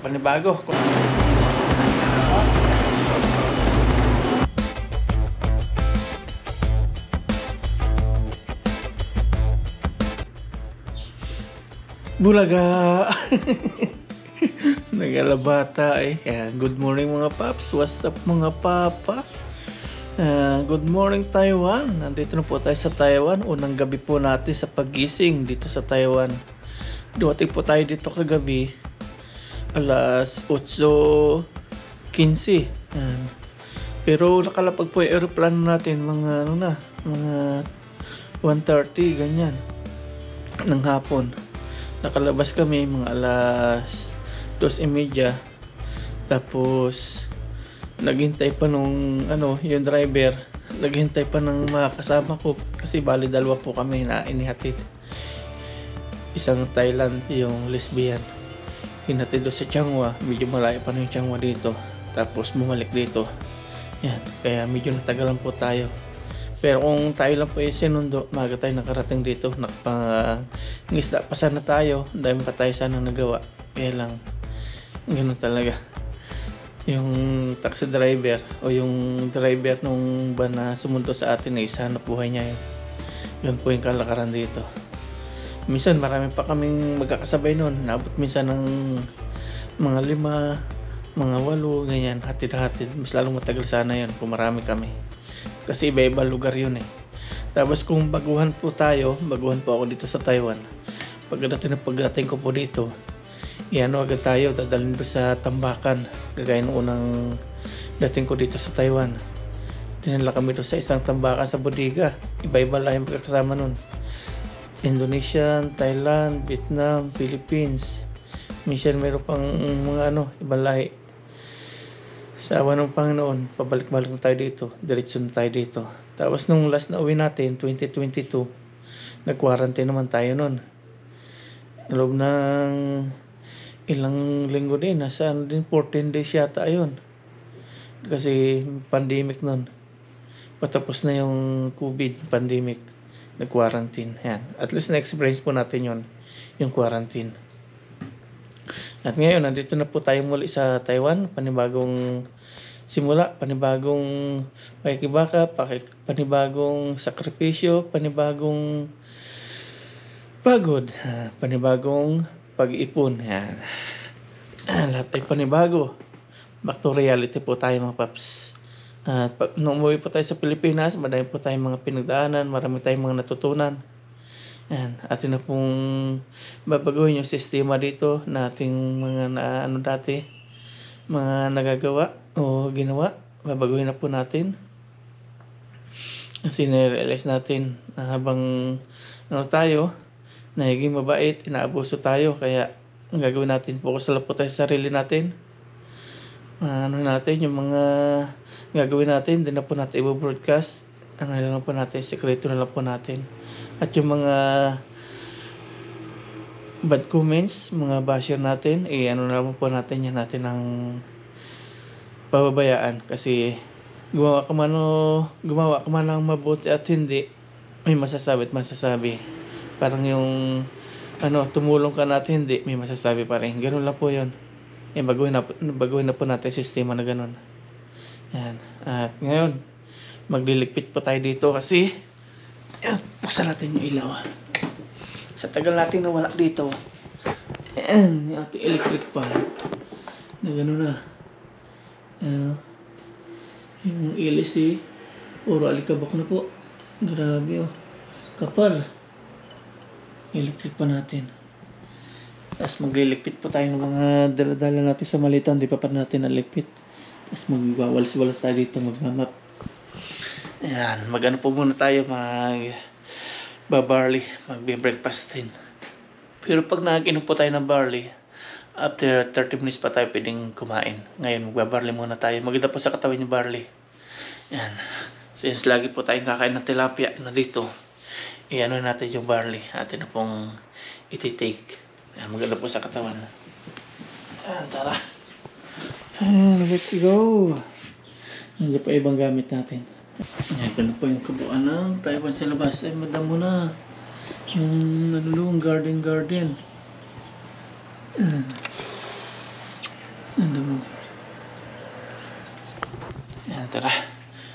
Panibago. Bulaga. Nagalabata eh. Good morning mga paps. What's up mga papa? Good morning Taiwan. Nandito na po tayo sa Taiwan. Unang gabi po natin sa pagising dito sa Taiwan. Dumating po tayo dito kagabi. Alas 8:15. Pero nakalapag po yung aeroplano natin mga mga 1:30 ganyan ng hapon. Nakalabas kami mga alas 2:30. Tapos naghintay pa nung yung driver, naghintay pa ng mga kasama ko kasi bali dalawa po kami na inihatid. Isang Thailand, yung lesbian, hinatid doon sa Changhua. Medyo malayo pa yung Changhua dito, tapos bumalik dito. Yan, kaya medyo natagalan po tayo. Pero kung tayo lang po yung sinundo, maga tayo nakarating dito. Ngisda pa sana tayo, dahil pa tayo sana nagawa. Kaya lang ganun talaga. Yung taxi driver o yung driver nung van na sumundo sa atin ay isa na buhay niya yun. Yun po yung kalakaran dito. Minsan marami pa kaming magkakasabay noon. Naabot minsan ng mga 5, mga 8, ganyan, hatid-hatid. Mas lalong matagal sana yun kung marami kami. Kasi iba-iba lugar yun eh. Tapos kung baguhan po tayo, baguhan po ako dito sa Taiwan. Pagdating ko po dito, agad tayo, dadalhin ko sa Tambakan. Gagaya ng unang dating ko dito sa Taiwan. Dinala kami doon sa isang tambakan sa bodega. Iba-iba lang yung magkakasama nun. Indonesian, Thailand, Vietnam, Philippines. Minsan mayroon pang mga ibang lahi. Sa awa ng Panginoon, pabalik-balik na tayo dito. Diretso na tayo dito. Tapos nung last na uwi natin, 2022, nag-quarantine naman tayo nun. Loob ng ilang linggo din, nasa din 14 days yata ayun. Kasi pandemic nun. Patapos na yung COVID pandemic, nag-quarantine. Yan. At least na-experience po natin yon, yung quarantine. At ngayon, nandito na po tayo muli sa Taiwan. Panibagong simula, panibagong pakikibaka, panibagong sakripisyo, panibagong pagod, panibagong pag-ipon. Yan. Lahat ay panibago. Back to reality po tayo mga paps. At nung umuwi po tayo sa Pilipinas, marami po tayong mga pinagdaanan, marami tayong mga natutunan. Yan. Atin na pong babaguhin yung sistema dito na ating mga dati, mga nagagawa o ginawa. Babaguhin na po natin. Kasi na-realize natin na habang tayo, nagiging mabait, inaabuso tayo. Kaya ang gagawin natin, focus lang po tayo sa sarili natin. Yung mga gagawin natin, din na po natin i-broadcast. Lang po natin, sekreto na lang po natin. At yung mga bad comments, mga basher natin, na lang po natin, yan natin ang pababayaan. Kasi gumawa ka man ng mabuti at hindi, may masasabi at masasabi. Parang yung tumulong ka natin, hindi, may masasabi pa rin. Ganun lang po yun. Baguhin na po natin sistema na ganun. Yan. At ngayon, magliligpit po tayo dito kasi buksan natin yung ilaw. Sa tagal natin nawala dito, yung ating electric pan na gano'n na. Yung ilis puro alikabok na po. Grabe kapal. Electric pa natin. Tapos magliligpit po tayo ng mga dala-dala natin sa malitan. Di pa natin naligpit. Tapos magwawalis-walas tayo dito, magmamap. Ayan, po muna tayo, magbabarley, magbe-breakfast din. Pero pag nag-inom po tayo ng barley, after 30 minutes pa tayo pwedeng kumain. Ngayon, magbabarley muna tayo. Maganda po sa katawan yung barley. Ayan, since lagi po tayong kakain ng tilapia na dito, natin yung barley. Atin na pong iti-take. Ayan, maganda po sa katawan. Ayan, tara. Let's go. Nandiyan pa ibang gamit natin. Ayan, ganun po yung kabuuan ng Taiwan sa labas. Madamo na. Yung garden. Ano mo? Yan, tara.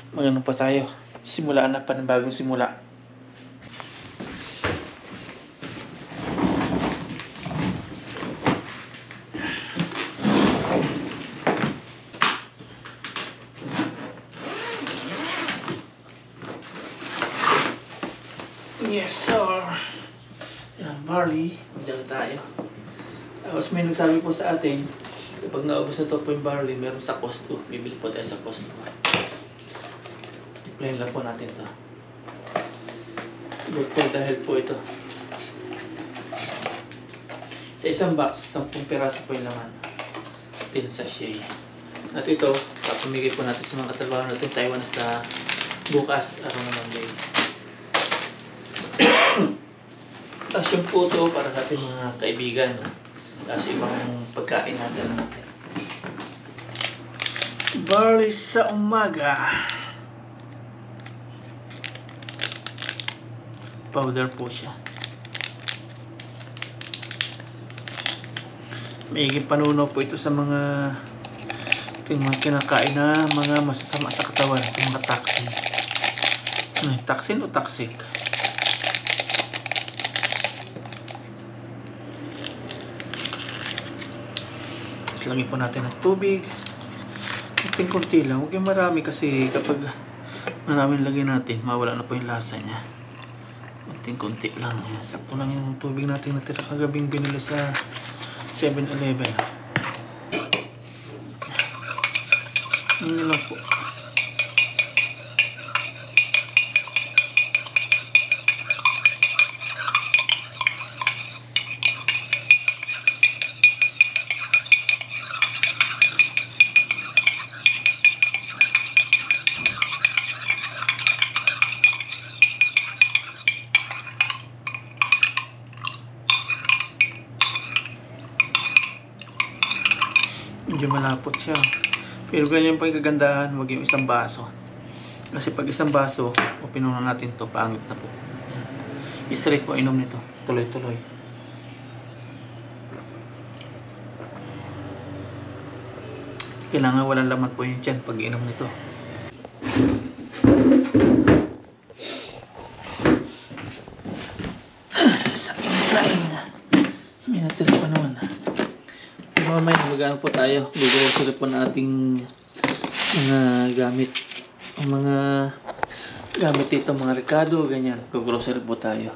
Magano pa tayo. Simulaan na panibagong simula. Yes, sir. Yan, barley. Magdala tayo. Tapos may nagsabi po sa atin, kapag naubos na ito po yung barley, meron sa Costco. Bibili po tayo sa Costco. Plain lang po natin ito. Good po dahil po ito. Sa isang box, 10 piraso po yung laman. 10 sachet. At ito, papamigay po natin sa mga katrabaho natin Taiwan sa bukas, araw na Monday. Tapos yung po ito para sa ating mga kaibigan. Tapos ibang pagkain natin. Barley sa umaga. Powder po siya. Maiging panuno po ito sa mga kinakain na mga masasama sa katawan, sa mga toxin. Toxin o toxic? Tapos lagyan po natin ng tubig. Kunti lang, huwag yung marami kasi kapag maraming lagyan natin, mawala na po yung lasa niya. Kunti lang. Sakto lang yung tubig natin natira kagabing binili sa 7-Eleven. Ano lang po. Medyo malapot siya. Pero ganyan pa yung kagandahan, huwag yung isang baso. Kasi pag isang baso, o pinunan natin to, pangit na po. I-straight po inom nito. Tuloy-tuloy. Kailangan walang laman po yung tiyan pag inom nito. Saing. May natira pa naman. Mamaya mag-ano po tayo, gugrocery po na ating mga gamit, ang mga gamit dito, mga rekado, ganyan, gugrocery po tayo.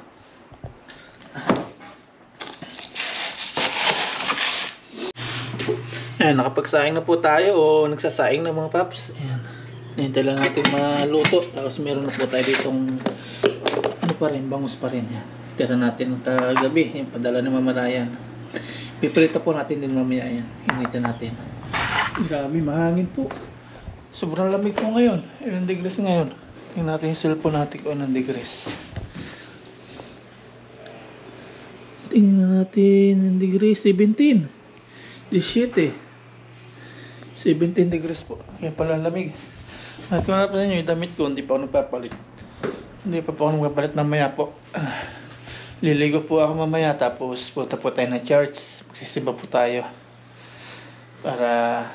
Ayan, nakapagsaing na po tayo o nagsasaing na mga paps. Ayan, hintay lang natin maluto, tapos meron na po tayo ditong ano pa rin, bangus pa rin. Ayan, tira natin ng tagabi, yung padala ni Mama Ryan. Pipirita po natin din mamaya yan. Hinitin natin. Grabe, mahangin po. Sobrang lamig po ngayon. Ilang degrees ngayon? Tingnan natin yung cellphone natin kung anong degrees. Tingnan natin yung degrees. 17. 17. 17 degrees po. Kaya pala lamig. At kung napan nyo yung damit ko, hindi pa ako nagpapalit. Hindi pa po ako nagpapalit mamaya po. Liligo po ako mamaya, tapos punta po tayo ng church. Magsisimba po tayo para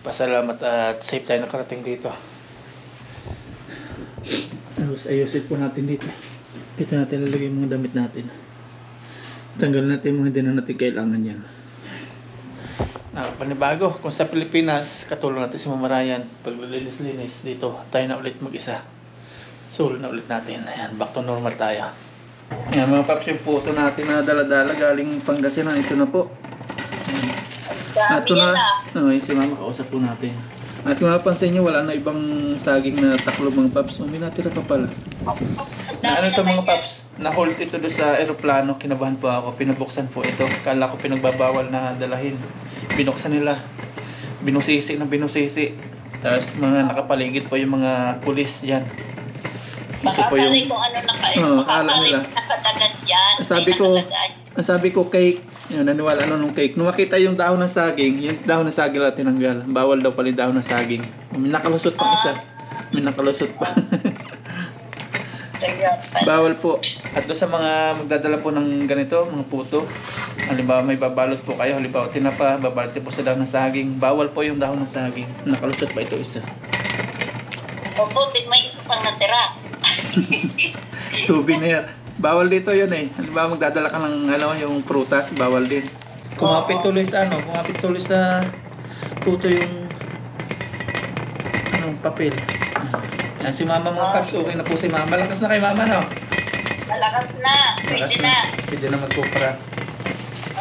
pasalamat at safe tayo nakarating dito. Tapos ayusin po natin dito. Dito natin lalagay yung mga damit natin. Tanggal natin yung mga hindi na natin kailangan yan. Panibago, kung sa Pilipinas, katulong natin si Mama Ryan. Pag linis-linis dito, tayo na ulit mag-isa. Solo na ulit natin. Ayan, back to normal tayo. Ayan mga paps, yung photo natin na dala-dala galing Pangasinan, ito na po. Ito na. Okay, si Mama kausap po natin. At kung mapapansin nyo, wala na ibang saging na taklob mga paps. May natira pa pala. Na ano ito mga paps? Na-hold ito doon sa aeroplano. Kinabahan po ako. Pinabuksan po ito. Kala ko pinagbabawal na dalahin. Binuksan nila. Binusisi na binusisi. Tapos mga nakapaligid po yung mga pulis dyan. Baka po yung kung ano nakadagat dyan. Sabi ko cake. Yun, naniwala nung cake. Nung makita yung dahon ng saging, yung dahon ng saging lang tinanggal. Bawal daw pala yung dahon ng saging. May nakalusot pang isa. May nakalusot pa. Kaya pala. Bawal po. At doon sa mga magdadala po ng ganito, mga puto, halimbawa may babalot po kayo, halimbawa tinapa, babalot po sa dahon ng saging. Bawal po yung dahon ng saging. Nakalusot pa ito isa. Opo, may isa pang natira. Souvenir. Bawal dito yun eh. Halimbawa magdadala ka ng yung prutas, bawal din. Kumapit tuloy sa kumapit tuloy sa puto yung papel. Yan, si mama mga paps, okay na po si mama. Malakas na kay mama, no? Malakas na. Pwede na. Pwede na magkupra.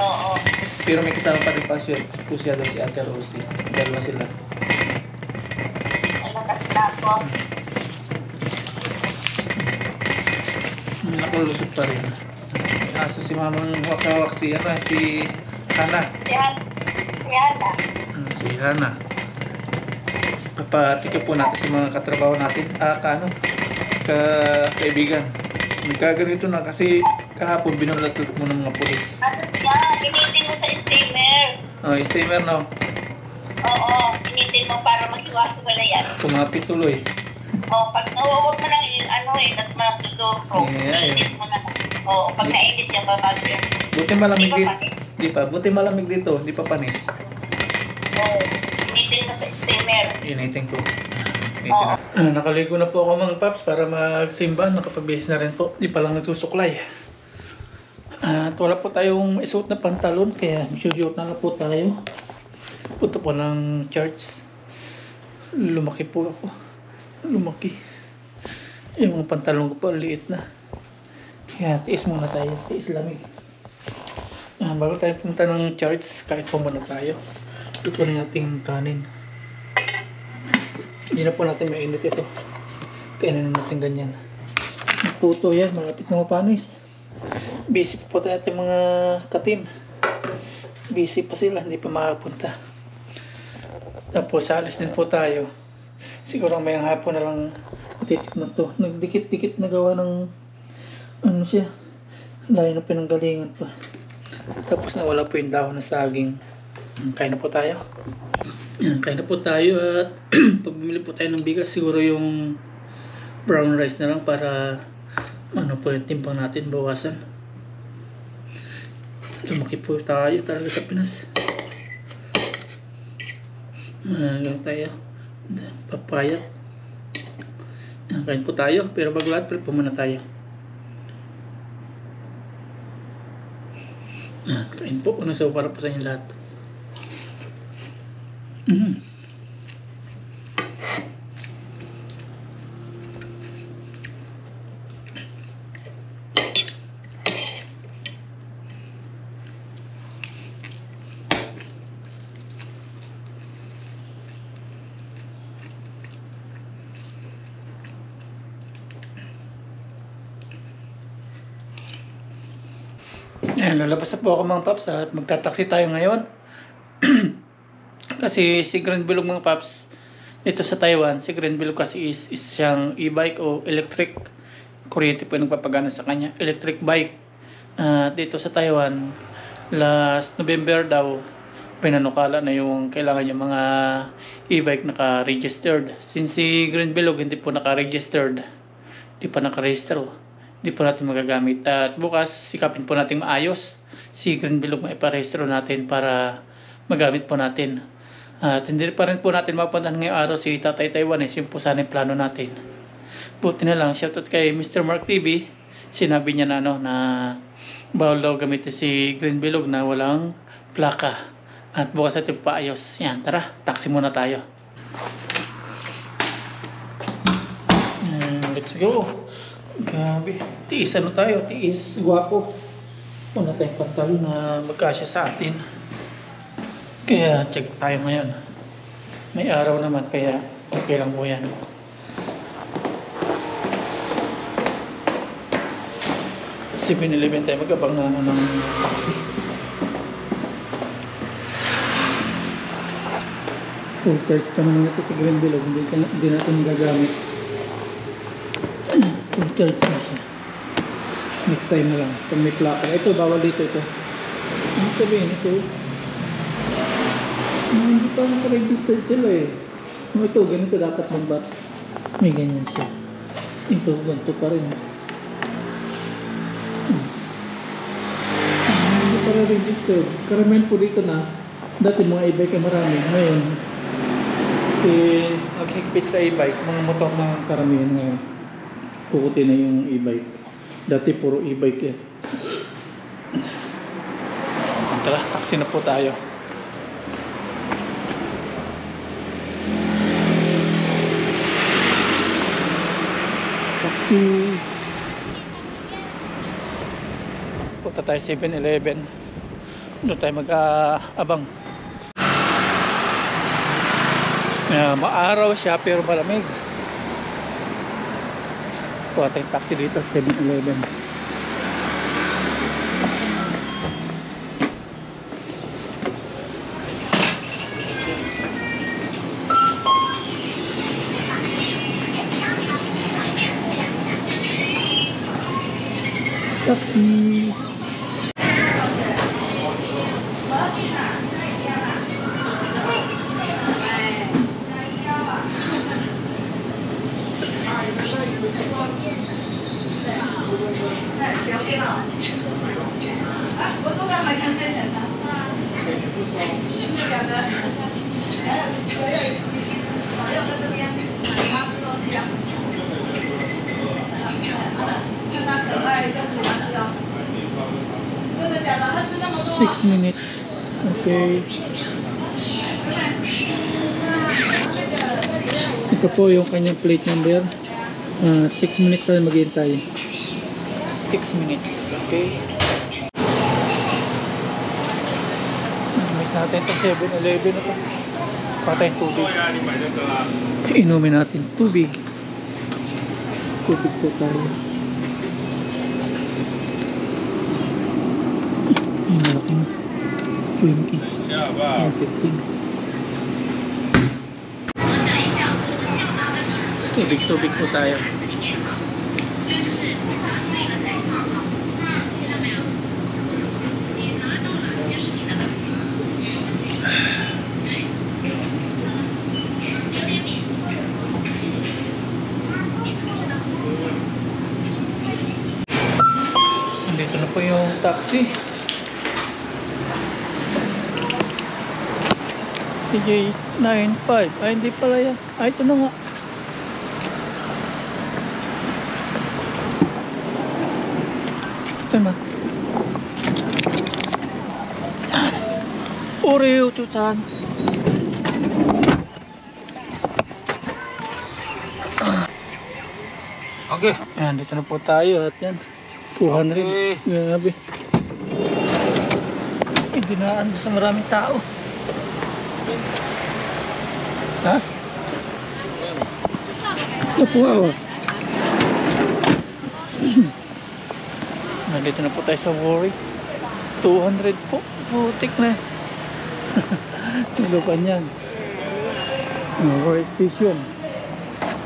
Oo. Pero may kasama pa rin po siya doon si Ate Rosie. Dalawa sila. Malakas na ako. Nakalusot pa rin. Aso si mamang wakawak si Hana. Si Hana. Si Hana. Papatikin po natin sa mga katrabaho natin. Kaibigan. Nagkaganito na kasi kahapon binulatot mo ng mga pulis. Ano siya? Initin mo sa steamer. Steamer, no? Oo. Initin mo para maghiwa-hiwala yan. Kumapit tuloy. Pag nawawag mo lang at matuturo. Init mo na. Pag nainit yan, babago yan. Buti malamig dito. Di pa. Buti malamig dito. Di pa panis. Initin mo sa steamer. Initin ko. Nakaligo na po ako mga paps para magsimba. Nakapabihis na rin po. Di pa lang nagsusuklay. At wala po tayong isuot na pantalon. Kaya susuot na po tayo. Punta po ng church. Lumaki po ako. Lumaki. Yung pantalon ko po liit na. Kaya tiis muna tayo. Tiis lamig. Bago tayo punta ng church, kahit po muna tayo. Luto na nating kanin. Hindi na po natin mainit ito. Kainin natin ganyan. Puto yan, malapit na mapanis. Busy po tayo ating mga katim. Busy pa sila, hindi pa makapunta. Tapos alis din po tayo. Siguro may hapon na lang matitikman to. Nagdikit-dikit na gawa ng siya. Layo na pinanggalingan pa. Tapos nawala po yung dahon ng saging. Kain na po tayo. Kain na po tayo at pag bumili po tayo ng bigas, siguro yung brown rice na lang para po yung timbang natin bawasan. Lumaki po tayo talaga sa Pinas. Ganun tayo. Papayat. Kain po tayo, pero bago lahat, prep po muna tayo. Kain po, unang sawa para po sa inyo lahat. Lalabas na po ako mga paps at magtataksi tayo ngayon. Kasi si Grand Bilog mga paps, dito sa Taiwan, si Grand Bilog kasi is siyang e-bike o electric. Kuryente po yung nagpapagana sa kanya. Electric bike. Dito sa Taiwan, last November daw, pinanukala na yung kailangan yung mga e-bike naka-registered. Since si Grand Bilog hindi po naka-registered, hindi pa naka-register, hindi po natin magagamit. At bukas, sikapin po natin maayos si Green Bilog maiparehistro natin para magamit po natin. At hindi pa rin po natin mapuntahan ngayong araw si Tatay Taiwanese. Yung po sana yung plano natin. Buti na lang, shoutout kay Mr. Mark TV. Sinabi niya na na bawal daw gamitin si Green Bilog na walang plaka. At bukas natin paayos. Yan, tara, taxi muna tayo. Let's go. Grabe. Tiis tayo. Tiis. Guwapo. Wala tayong pantalon na magkasya sa atin. Kaya check tayo ngayon. May araw naman kaya okay lang po yan. Si 7-Eleven tayo magabang na ng taxi. Full charge pa naman ito si Green Bilog. Hindi natin magagamit. Full charge na siya. Next time na lang. Pag may plaka. Ito, bawal dito ito. Ano sabihin ito? Hindi pa naka-registered sila eh. Ito, ganito dapat ng box. May ganyan siya. Ito, ganito pa rin. maraming disturb. Karamihan po dito na, dati mga e-bike ay marami. Ngayon, since naghigpit sa e-bike, mga motor na karamihan ngayon. Kukuti na yung e-bike. Dati puro e-bike yan. Tara, taxi na po tayo. Taxi. Punta tayo 7-Eleven. Doon tayo mag-abang. Maaraw siya pero malamig. Kuha tayong taxi dito sa 7-Eleven. Taxi. Six minutes. Okay. Ito po yung kanyang plate number. 6 minutes tayo maghihintay. 6 minutes. Okay. Miss natin ito 7-Eleven na ito. Patay tubig. Inumin natin tubig. Tubig po tayo. Ay, malaki na. 20. Ay, 15. Tubig po tayo. Andito na po yung taxi. TJ95. Ay, hindi pala yan. Ay, ito na nga. Ito na. Oreo to chan. Okay. Ayan, dito na po tayo at yan. 200. Okay. Grabe. Dinaan sa maraming tao. Ha? Ito po ako. Nandito na po tayo sa Worry. 200 po. Putik na. Tulupan yan. Worry station.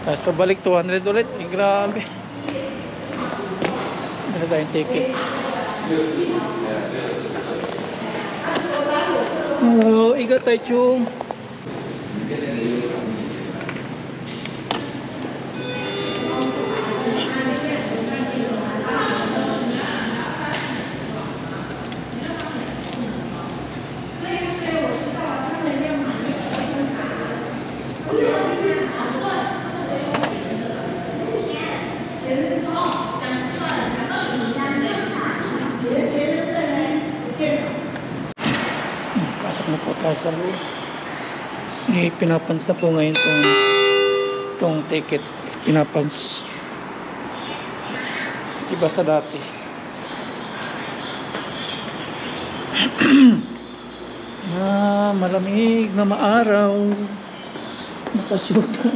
Tapos pabalik 200 ulit. Grabe. Meron tayong ticket. Hello, igat tayo chung. Pasok na po tayo sa loob. Pinapans na po ngayon tong ticket. Pinapans. Iba sa dati. Malamig na maaraw. Nakashoot na.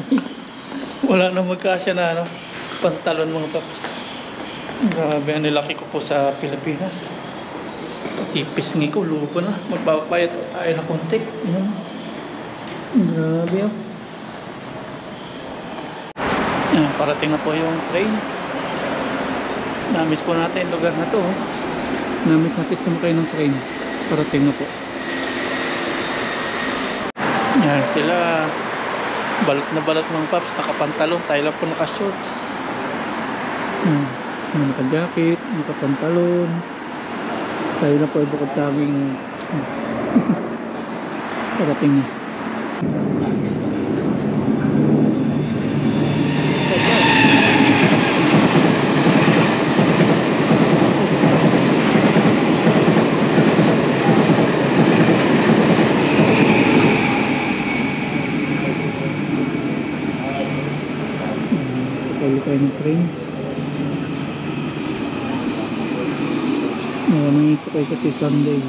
Wala na magkasya na ano, pantalon mga paps. Grabe, ang nilaki ko po sa Pilipinas. Patipis ng ko, lupo na. Magpapayat tayo na konti. Grabe oh. Ayan, parating na po yung train. Namiss po natin yung lugar na to. Namiss natin sumakay ng train. Parating na po. Ayan sila. Balot na balot mga paps. Nakapantalon. Tayo lang po naka-shorts. Naka-jacket. Naka-pantalon. Tayo na po ay bukod tanging parating na. Sakali tayo ng train. Maraming sakay kasi Sunday.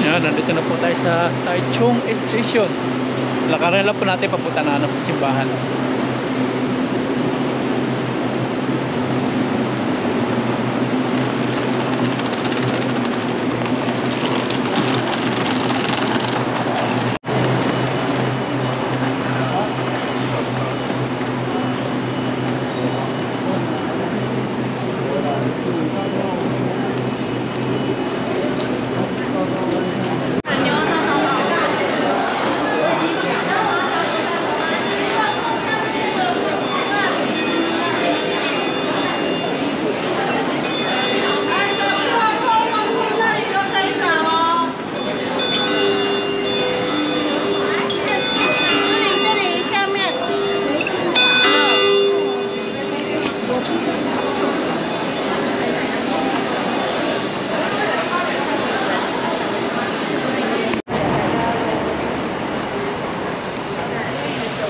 Yan, nandito na po tayo sa Taichung Station. Lakarin lang po natin papunta na sa simbahan.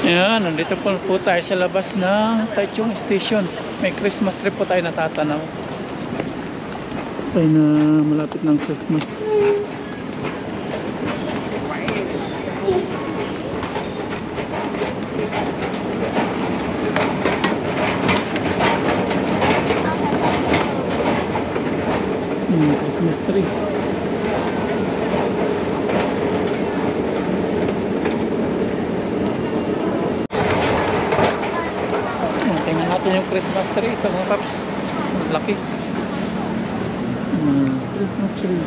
Ayan, nandito po tayo sa labas ng Taichung Station. May Christmas tree po tayo natatanaw. Sign na malapit ng Christmas. Christmas tree. Tingnan natin yung Christmas tree. Ito mga paps, laki. Christmas tree.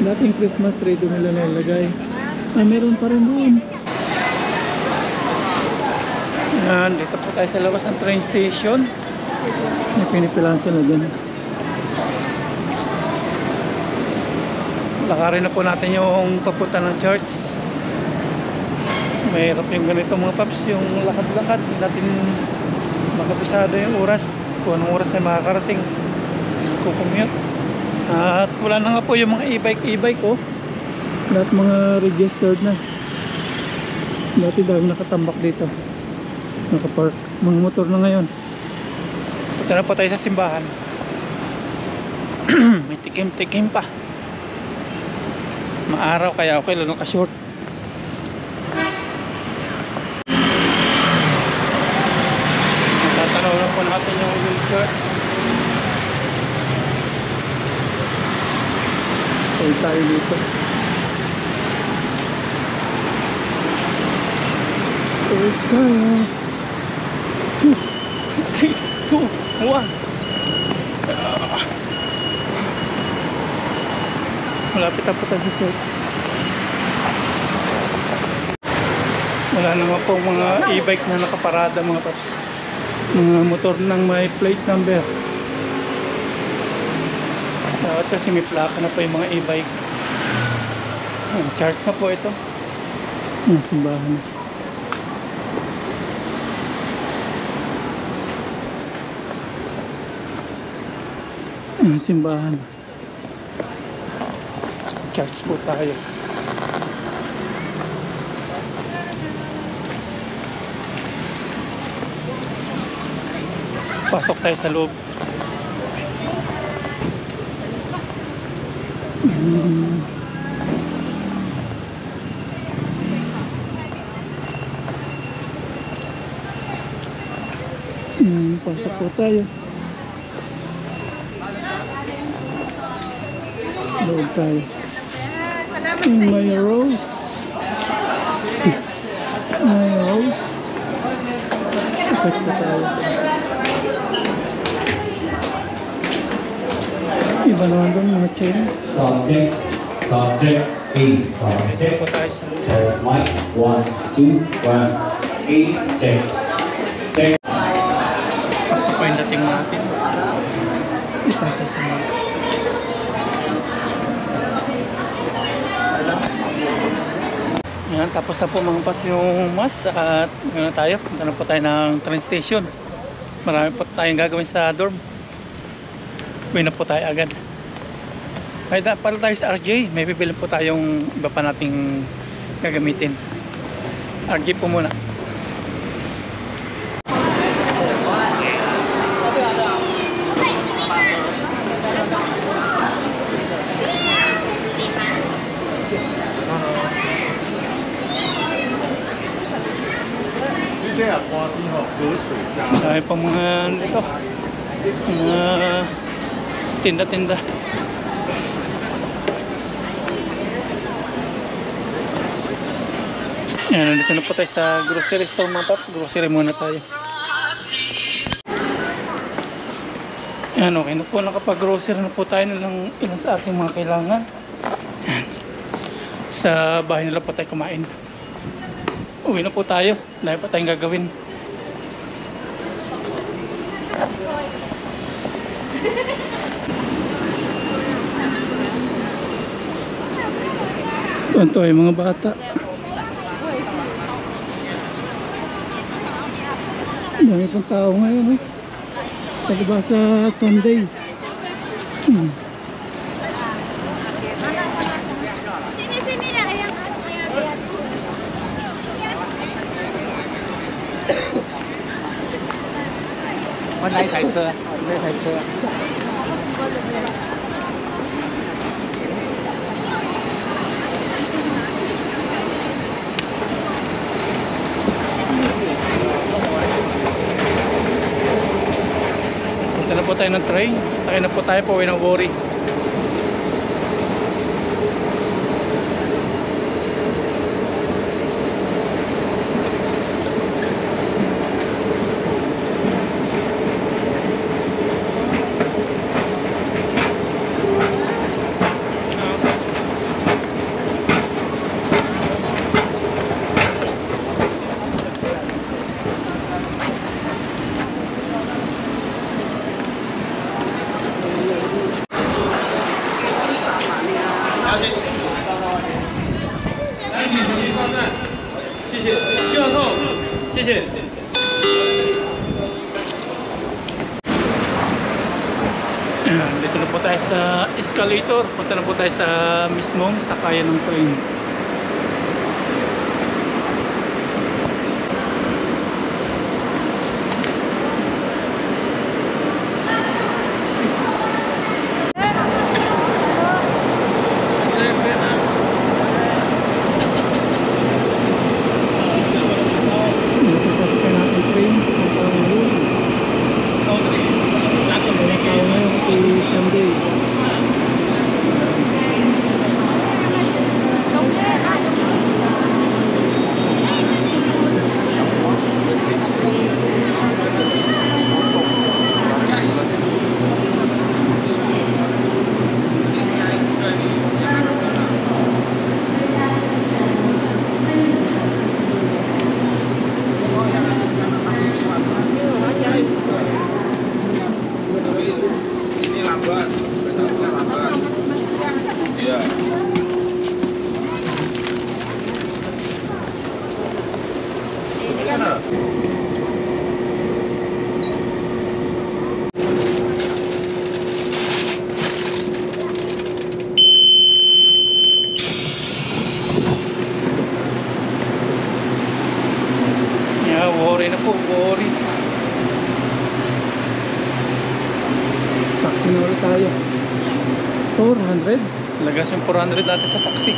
Dating Christmas tree doon nila nalagay. Ay, meron pa rin doon. Yan, dito po tayo sa labas ng train station. May pinipilahan sila dyan. Lakarin na po natin yung papunta ng church. Mahirap yung ganito mga paps, yung lakad-lakad. Hindi natin makapisado yung oras. Kung anong oras na makakarating. Kukumute. At wala na nga po yung mga e-bike oh. Lahat mga registered na. Dati dahil nakatambak dito. Nakapark. Mga motor na ngayon. Punta na po tayo sa simbahan. May tikim-tikim pa. Maaraw kaya okay lang naka-short. Natatanaw lang po natin yung wheelchair. Ay tayo dito. Ay tayo. 3, 2, 1. Malapit na po tayo sa church. Wala naman po mga e-bike na nakaparada mga paps. Mga motor nang may plate number. Dapat kasi may plaka na po yung mga e-bike. Charge na po ito. Ang simbahan. Ang simbahan. Charge po tayo. Pasok tayo sa loob. Pasok po tayo. Loob tayo. May rose. May rose. Pasok po tayo. Iba naman doon mga chains. Subject, A, subject. Po tayo sa Test mic, 1, 2, 1, A, check. Check. sakto pa yung dating natin. Ipasa sa mga. Yan, tapos na po mangpas yung mas at ngayon tayo. Punta na po tayo ng train station. Marami po tayong gagawin sa dorm. Uwi na po tayo agad. Ay, para tayo sa RJ, may bibili po tayong iba pa nating gagamitin. RJ po muna. Dahil pa mga ito, mga tinda-tinda. Yan, nandito na po tayo sa grocery store mga pap. Grocery muna tayo. Yan, okay na po. Nakapag-grocery na po tayo ng ilan sa ating mga kailangan. Yan. Sa bahay nila po tayo kumain. Uwi na po tayo. Dahil pa tayong gagawin. Ito ay mga bata. Dami pong tao ngayon eh. Pag ba sa Sunday. Sini na kaya. 我哪一台车？那台车。 Punta na po tayo ng train. Sakay na po tayo po. Uwi ng worry. Dito na po tayo sa escalator. Punta na po tayo sa mismong sakayan ng train. Dito po sasakay natin train. Si Sunday. Yeah, worry na po, worry. Taxi na ulit tayo. 400? Lagas yung 400 natin sa taxi.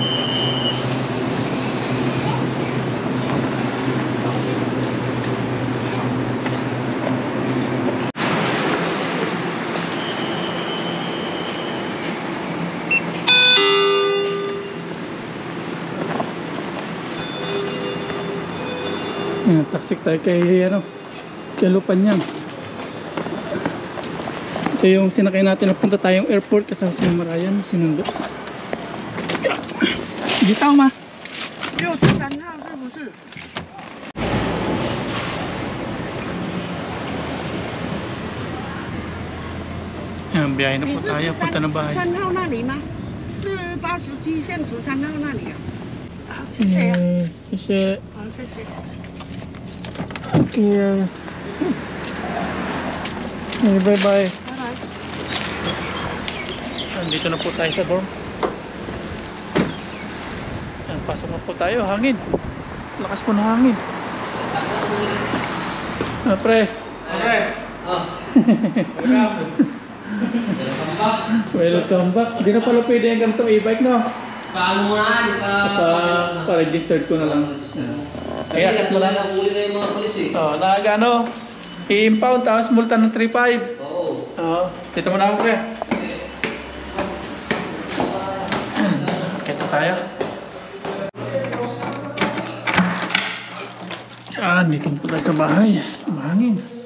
Ayan, taksik tayo kay ano, kay Lupanyang. Ito yung sinakay natin, napunta tayong airport kasama si Mama Ryan, sinundo. Bitaw ma. 63号是不是？ Ayan, biyahe na po tayo, punta na bahay. 3号那里吗？是87线13号那里啊。好，谢谢啊。谢谢。好，谢谢。 Okay. Bye bye. 拜拜。 Nandito na po tayo sa dorm. Ayan, pasok na po tayo, hangin. Lakas po ng hangin. Ah, pre. Welcome back. Hindi na pala pwede yung ganitong e-bike, no? Paano mo na? Pa-registered ko na lang. Kaya at mo lang. Nahuli na yung mga polis eh. Oh, ano? I-impound tapos multa ng 3.5. Oo. Oo. Dito mo na ako, pre. Kita tayo. Dito po tayo sa bahay. Mahangin.